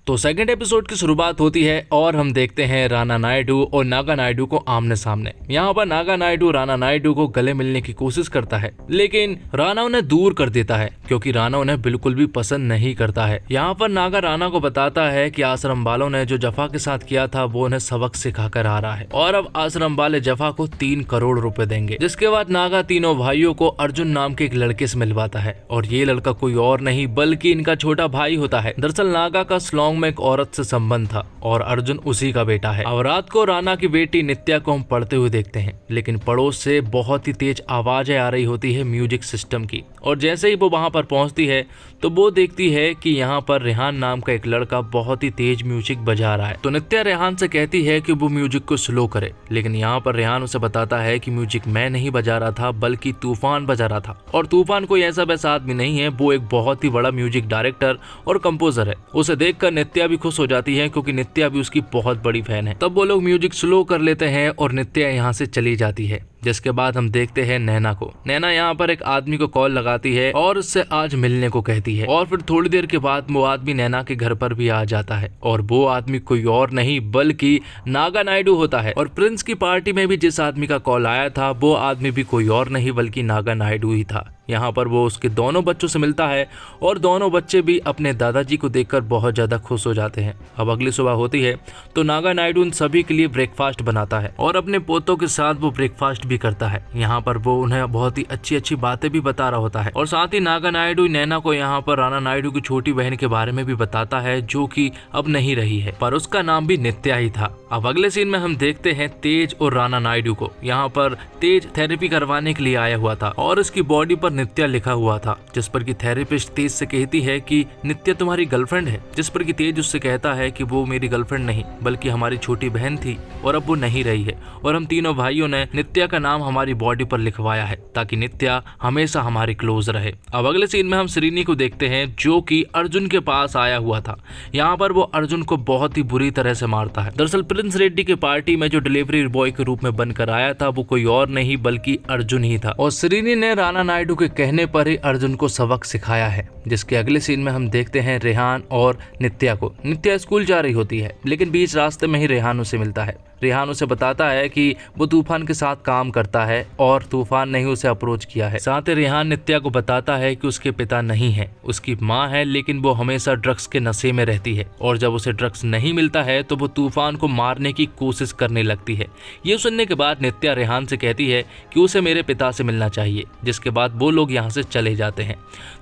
तो second episode की शुरुआत होती है और हम देखते हैं राणा नायडू और नागा नायडू को आमने सामने। यहाँ पर नागा नायडू राणा नायडू को गले मिलने की कोशिश करता है, लेकिन राणा उन्हें दूर कर देता है क्योंकि राणा उन्हें बिल्कुल भी पसंद नहीं करता है। यहाँ पर नागा राणा को बताता है कि आश्रम वालों ने जो जफा के साथ किया था वो उन्हें सबक सिखा कर आ रहा है और अब आश्रम वाले जफा को 3 करोड़ रुपए देंगे। जिसके बाद नागा तीनों भाइयों को अर्जुन नाम के एक लड़के से मिलवाता है और ये लड़का कोई और नहीं बल्कि इनका छोटा भाई होता है। दरअसल नागा का शिलांग में एक औरत से संबंध था और अर्जुन उसी का बेटा है। अब रात को राणा की बेटी नित्या को हम पढ़ते हुए देखते हैं, लेकिन पड़ोस से बहुत ही तेज आवाजें आ रही होती है म्यूजिक सिस्टम की। और जैसे ही वो वहां पर पहुंचती है तो वो देखती है कि यहाँ पर रेहान नाम का एक लड़का बहुत ही तेज म्यूजिक बजा रहा है। तो नित्या रेहान से कहती है कि वो म्यूजिक को स्लो करे, लेकिन यहाँ पर रेहान उसे बताता है कि म्यूजिक मैं नहीं बजा रहा था बल्कि तूफान बजा रहा था। और तूफान कोई ऐसा वैसा आदमी नहीं है, वो एक बहुत ही बड़ा म्यूजिक डायरेक्टर और कंपोजर है। उसे देखकर नित्या भी खुश हो जाती है क्योंकि नित्या भी उसकी बहुत बड़ी फैन है। तब वो लोग म्यूजिक स्लो कर लेते हैं और नित्या यहाँ से चली जाती है। जिसके बाद हम देखते हैं नैना को। नैना यहाँ पर एक आदमी को कॉल लगाती है और उससे आज मिलने को कहती है और फिर थोड़ी देर के बाद वो आदमी नैना के घर पर भी आ जाता है और वो आदमी कोई और नहीं बल्कि नागा नायडू होता है। और प्रिंस की पार्टी में भी जिस आदमी का कॉल आया था वो आदमी भी कोई और नहीं बल्कि नागा नायडू ही था। यहाँ पर वो उसके दोनों बच्चों से मिलता है और दोनों बच्चे भी अपने दादाजी को देखकर बहुत ज्यादा खुश हो जाते हैं। अब अगली सुबह होती है तो नागा नायडू उन सभी के लिए ब्रेकफास्ट बनाता है और अपने पोतों के साथ वो ब्रेकफास्ट भी करता है। यहाँ पर वो उन्हें बहुत ही अच्छी अच्छी बातें भी बता रहा होता है और साथ ही नागा नायडू नैना को यहाँ पर राणा नायडू की छोटी बहन के बारे में भी बताता है जो कि अब नहीं रही है, पर उसका नाम भी नित्या ही था। अब अगले सीन में हम देखते हैं तेज और राणा नायडू को। यहाँ पर तेज थेरेपी करवाने के लिए आया हुआ था और उसकी बॉडी पर नित्या लिखा हुआ था, जिस पर कि थेरेपिस्ट तेज से कहती है कि नित्या तुम्हारी गर्लफ्रेंड है, जिस पर कि तेज उससे कहता है कि वो मेरी गर्लफ्रेंड नहीं बल्कि हमारी छोटी बहन थी और अब वो नहीं रही है और हम तीनों भाइयों ने नित्या का नाम हमारी बॉडी पर लिखवाया है ताकि नित्या हमेशा हमारी क्लोज रहे। अब अगले सीन में हम श्रीनी को देखते हैं जो कि अर्जुन के पास आया हुआ था। यहाँ पर वो अर्जुन को बहुत ही बुरी तरह से मारता है। दरअसल प्रिंस रेड्डी की पार्टी में जो डिलीवरी बॉय के रूप में बनकर आया था वो कोई और नहीं बल्कि अर्जुन ही था और श्रीनी ने राणा नायडू के कहने पर ही अर्जुन को सबक सिखाया है। जिसके अगले सीन में हम देखते हैं रेहान और नित्या को। नित्या स्कूल जा रही होती है लेकिन बीच रास्ते में ही रेहान उसे मिलता है। रेहान उसे बताता है कि वो तूफान के साथ काम करता है और तूफान ने ही उसे अप्रोच किया है। साथ ही रेहान नित्या को बताता है कि उसके पिता नहीं है, उसकी माँ है, लेकिन वो हमेशा ड्रग्स के नशे में रहती है और जब उसे ड्रग्स नहीं मिलता है तो वो तूफान को मारने की कोशिश करने लगती है। ये सुनने के बाद नित्या रेहान से कहती है कि उसे मेरे पिता से मिलना चाहिए, जिसके बाद वो लोग यहाँ से चले जाते हैं।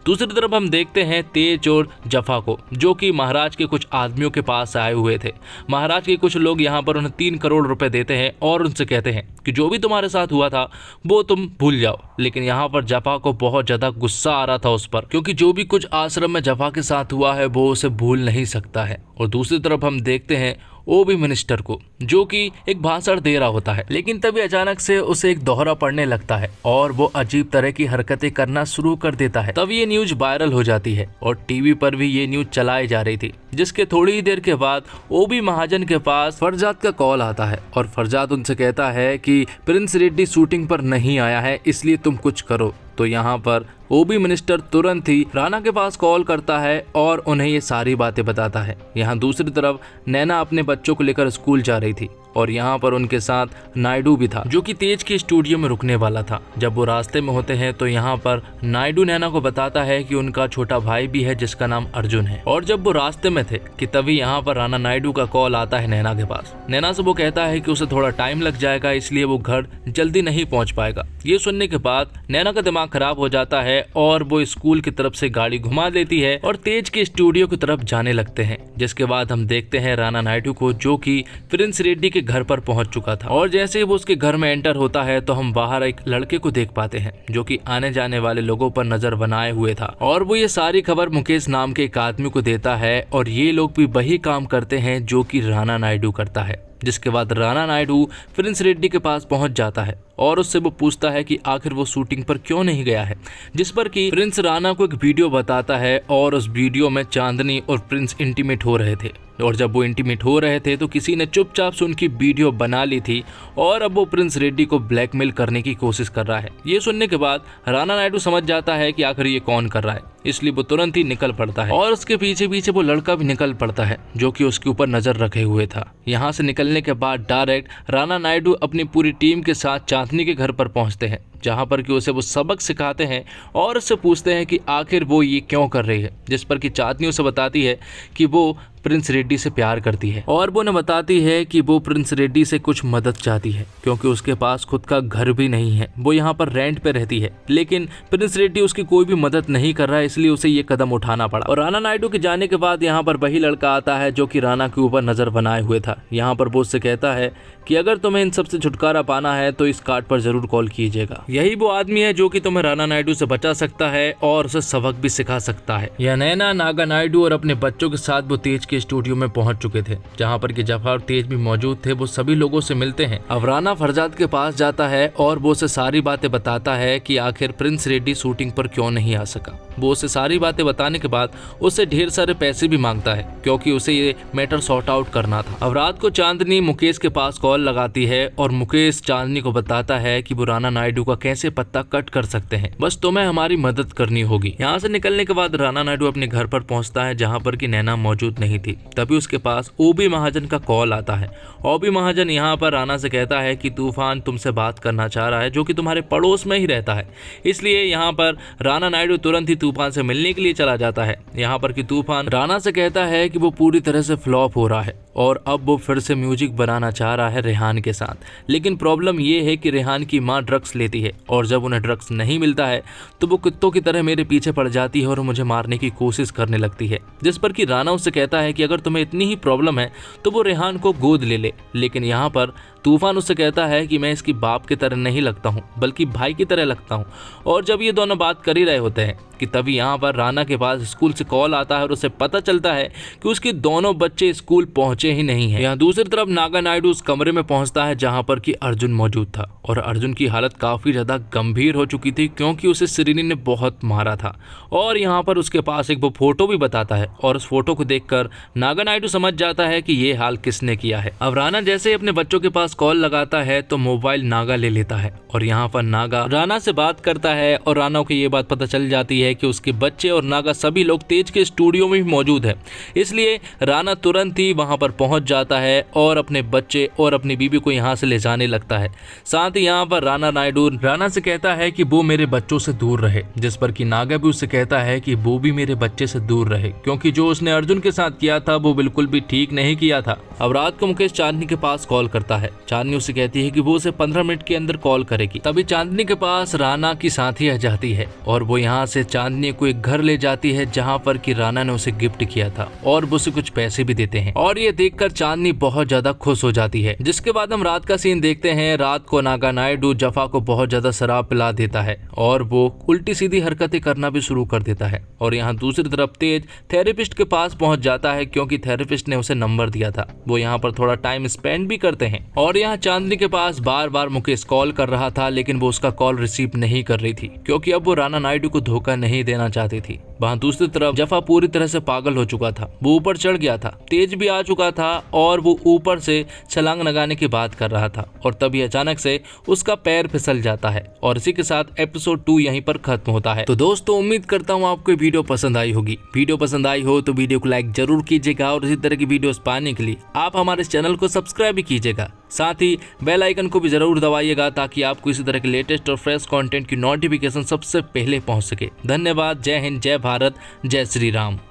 दूसरी तरफ हम देखते हैं तेज और जफा को जो कि महाराज के कुछ आदमियों के पास आए हुए थे। महाराज के कुछ लोग यहाँ पर उन्हें 3 करोड़ रुपए देते हैं और उनसे कहते हैं कि जो भी तुम्हारे साथ हुआ था वो तुम भूल जाओ। लेकिन यहाँ पर जफा को बहुत ज्यादा गुस्सा आ रहा था उस पर, क्योंकि जो भी कुछ आश्रम में जफा के साथ हुआ है वो उसे भूल नहीं सकता है। और दूसरी तरफ हम देखते हैं ओबी मिनिस्टर को जो कि एक भाषण दे रहा होता है, लेकिन तभी अचानक से उसे एक दोहरा पड़ने लगता है और वो अजीब तरह की हरकतें करना शुरू कर देता है। तब ये न्यूज वायरल हो जाती है और टीवी पर भी ये न्यूज चलाई जा रही थी। जिसके थोड़ी ही देर के बाद ओबी महाजन के पास फरजाद का कॉल आता है और फरजाद उनसे कहता है कि प्रिंस रेड्डी शूटिंग पर नहीं आया है, इसलिए तुम कुछ करो। तो यहाँ पर ओबी मिनिस्टर तुरंत ही राणा के पास कॉल करता है और उन्हें ये सारी बातें बताता है। यहाँ दूसरी तरफ नैना अपने बच्चों को लेकर स्कूल जा रही थी और यहाँ पर उनके साथ नायडू भी था जो कि तेज के स्टूडियो में रुकने वाला था। जब वो रास्ते में होते हैं तो यहाँ पर नायडू नैना को बताता है कि उनका छोटा भाई भी है जिसका नाम अर्जुन है। और जब वो रास्ते में थे कि तभी यहाँ पर राणा नायडू का कॉल आता है नैना के पास। नैना से वो कहता है कि उसे थोड़ा टाइम लग जाएगा, इसलिए वो घर जल्दी नहीं पहुँच पाएगा। ये सुनने के बाद नैना का दिमाग खराब हो जाता है और वो स्कूल की तरफ से गाड़ी घुमा देती है और तेज के स्टूडियो की तरफ जाने लगते हैं। जिसके बाद हम देखते हैं राणा नायडू को जो कि प्रिंस रेड्डी के घर पर पहुंच चुका था और जैसे ही वो उसके घर में एंटर होता है तो हम बाहर एक लड़के को देख पाते हैं जो कि आने जाने वाले लोगों पर नजर बनाए हुए था और वो ये सारी खबर मुकेश नाम के एक आदमी को देता है और ये लोग भी वही काम करते हैं जो कि राणा नायडू करता है। जिसके बाद राणा नायडू प्रिंस रेड्डी के पास पहुंच जाता है और उससे वो पूछता है कि आखिर वो शूटिंग पर क्यों नहीं गया है, जिस पर कि प्रिंस राणा को एक वीडियो बताता है और उस वीडियो में चांदनी और प्रिंस इंटीमेट हो रहे थे। और जब वो इंटीमेट हो रहे थे तो किसी ने चुपचाप से उनकी वीडियो बना ली थी और अब वो प्रिंस रेड्डी को ब्लैकमेल करने की कोशिश कर रहा है। ये सुनने के बाद राणा नायडू समझ जाता है कि आखिर ये कौन कर रहा है, इसलिए वो तुरंत ही निकल पड़ता है और उसके पीछे पीछे वो लड़का भी निकल पड़ता है जो कि उसके ऊपर नजर रखे हुए था। यहाँ से निकलने के बाद डायरेक्ट राणा नायडू अपनी पूरी टीम के साथ चांदनी के घर पर पहुंचते हैं, जहां पर कि उसे वो सबक सिखाते हैं और उससे पूछते हैं कि आखिर वो ये क्यों कर रही है, जिस पर कि चांदनी उसे बताती है कि वो प्रिंस रेड्डी से प्यार करती है और वो उन्हें बताती है कि वो प्रिंस रेड्डी से कुछ मदद चाहती है क्योंकि उसके पास खुद का घर भी नहीं है, वो यहाँ पर रेंट पे रहती है। लेकिन प्रिंस रेड्डी उसकी कोई भी मदद नहीं कर रहा है, इसलिए उसे ये कदम उठाना पड़ा। और राणा नायडू के जाने के बाद यहाँ पर वही लड़का आता है जो कि राणा के ऊपर नजर बनाए हुए था। यहाँ पर वो उससे कहता है कि अगर तुम्हें इन सबसे छुटकारा पाना है तो इस कार्ड पर जरूर कॉल कीजिएगा। यही वो आदमी है जो कि तुम्हें राणा नायडू से बचा सकता है और उसे सबक भी सिखा सकता है। यह नैना, नागा नायडू और अपने बच्चों के साथ वो तेज के स्टूडियो में पहुंच चुके थे, जहां पर कि जफा और तेज भी मौजूद थे। वो सभी लोगों से मिलते हैं। अब राणा फरजाद के पास जाता है और वो उसे सारी बातें बताता है कि आखिर प्रिंस रेड्डी शूटिंग पर क्यों नहीं आ सका। वो उसे सारी बातें बताने के बाद उससे ढेर सारे पैसे भी मांगता है क्योंकि उसे ये मैटर सॉर्ट आउट करना था। अब रात को चांदनी मुकेश के पास कॉल लगाती है और मुकेश चांदनी को बताता है कि वो राणा नायडू का कैसे पत्ता कट कर सकते हैं, बस तुम्हें हमारी मदद करनी होगी। यहाँ से निकलने के बाद राणा नायडू अपने घर पर पहुंचता है जहाँ पर कि नैना मौजूद नहीं थी। तभी उसके पास ओबी महाजन का कॉल आता है। ओबी महाजन यहाँ पर राणा से कहता है कि तूफान तुमसे बात करना चाह रहा है, जो कि तुम्हारे पड़ोस में ही रहता है। इसलिए यहाँ पर राणा नायडू तुरंत ही तूफान से मिलने के लिए चला जाता है। यहाँ पर कि तूफान राणा से कहता है कि वो पूरी तरह से फ्लॉप हो रहा है और अब वो फिर से म्यूजिक बनाना चाह रहा है रेहान के साथ। लेकिन प्रॉब्लम ये है कि रेहान की माँ ड्रग्स लेती है और जब उन्हें ड्रग्स नहीं मिलता है तो वो कुत्तों की तरह मेरे पीछे पड़ जाती है और मुझे मारने की कोशिश करने लगती है। जिस पर कि राणा उससे कहता है कि अगर तुम्हें इतनी ही प्रॉब्लम है तो वो रेहान को गोद ले ले। लेकिन यहाँ पर तूफान उससे कहता है कि मैं इसकी बाप की तरह नहीं लगता हूँ बल्कि भाई की तरह लगता हूँ। और जब ये दोनों बात कर ही रहे होते हैं कि तभी यहाँ पर राणा के पास स्कूल से कॉल आता है और उसे पता चलता है कि उसके दोनों बच्चे स्कूल पहुंचे ही नहीं है। यहाँ दूसरी तरफ नागा नायडू उस कमरे में पहुंचता है जहाँ पर कि अर्जुन मौजूद था और अर्जुन की हालत काफी ज्यादा गंभीर हो चुकी थी क्योंकि उसे श्रीनी ने बहुत मारा था। और यहाँ पर उसके पास एक वो फोटो भी बताता है और उस फोटो को देखकर नागा नायडू समझ जाता है कि ये हाल किसने किया है। अब राणा जैसे ही अपने बच्चों के पास कॉल लगाता है तो मोबाइल नागा ले लेता है और यहाँ पर नागा राणा से बात करता है और राणा को ये बात पता चल जाती है कि उसके बच्चे और नागा सभी लोग तेज के स्टूडियो में भी मौजूद है। इसलिए राणा तुरंत ही वहां पर पहुंच जाता है और अपने बच्चे और अपनी बीबी को यहाँ से ले जाने लगता है। साथ ही यहाँ पर राणा नायडू राणा से कहता है कि वो मेरे बच्चों से दूर रहे, जिस पर कि नागा भी उससे कहता है कि वो भी मेरे बच्चे से दूर रहे क्योंकि जो उसने अर्जुन के साथ किया था वो बिल्कुल भी ठीक नहीं किया था। अब रात को मुकेश चांदनी के पास कॉल करता है। चांदनी उसे कहती है कि वो उसे 15 मिनट के अंदर कॉल करेगी। तभी चांदनी के पास राणा की साथी आ जाती है और वो यहाँ से चांदनी को एक घर ले जाती है जहाँ पर कि राणा ने उसे गिफ्ट किया था और वो उसे कुछ पैसे भी देते हैं और ये देखकर चांदनी बहुत ज्यादा खुश हो जाती है। जिसके बाद हम रात का सीन देखते हैं। रात को नागा नायडू जफा को बहुत ज्यादा शराब पिला देता है और वो उल्टी सीधी हरकतें करना भी शुरू कर देता है। और यहाँ दूसरी तरफ तेज थेरेपिस्ट के पास पहुंच जाता है क्योंकि थेरेपिस्ट ने उसे नंबर दिया था। वो यहाँ पर थोड़ा टाइम स्पेंड भी करते हैं और यहाँ चांदनी के पास बार बार मुकेश कॉल कर रहा था लेकिन वो उसका कॉल रिसीव नहीं कर रही थी क्योंकि अब वो राणा नायडू को धोखा नहीं देना चाहती थी। वहाँ दूसरी तरफ जफा पूरी तरह से पागल हो चुका था। वो ऊपर चढ़ गया था, तेज भी आ चुका था और वो ऊपर से छलांग लगाने की बात कर रहा था और तभी अचानक से उसका पैर फिसल जाता है और इसी के साथ एपिसोड 2 यहीं पर खत्म होता है। तो दोस्तों उम्मीद करता हूँ आपको वीडियो पसंद आई होगी। वीडियो पसंद आई हो तो वीडियो को लाइक जरूर कीजिएगा और इसी तरह की वीडियोस पाने के लिए आप हमारे चैनल को सब्सक्राइब भी कीजिएगा। साथ ही बेल आइकन को भी जरूर दबाइएगा ताकि आपको इसी तरह के लेटेस्ट और फ्रेश कंटेंट की नोटिफिकेशन सबसे पहले पहुंच सके। धन्यवाद। जय हिंद, जय भारत, जय श्री राम।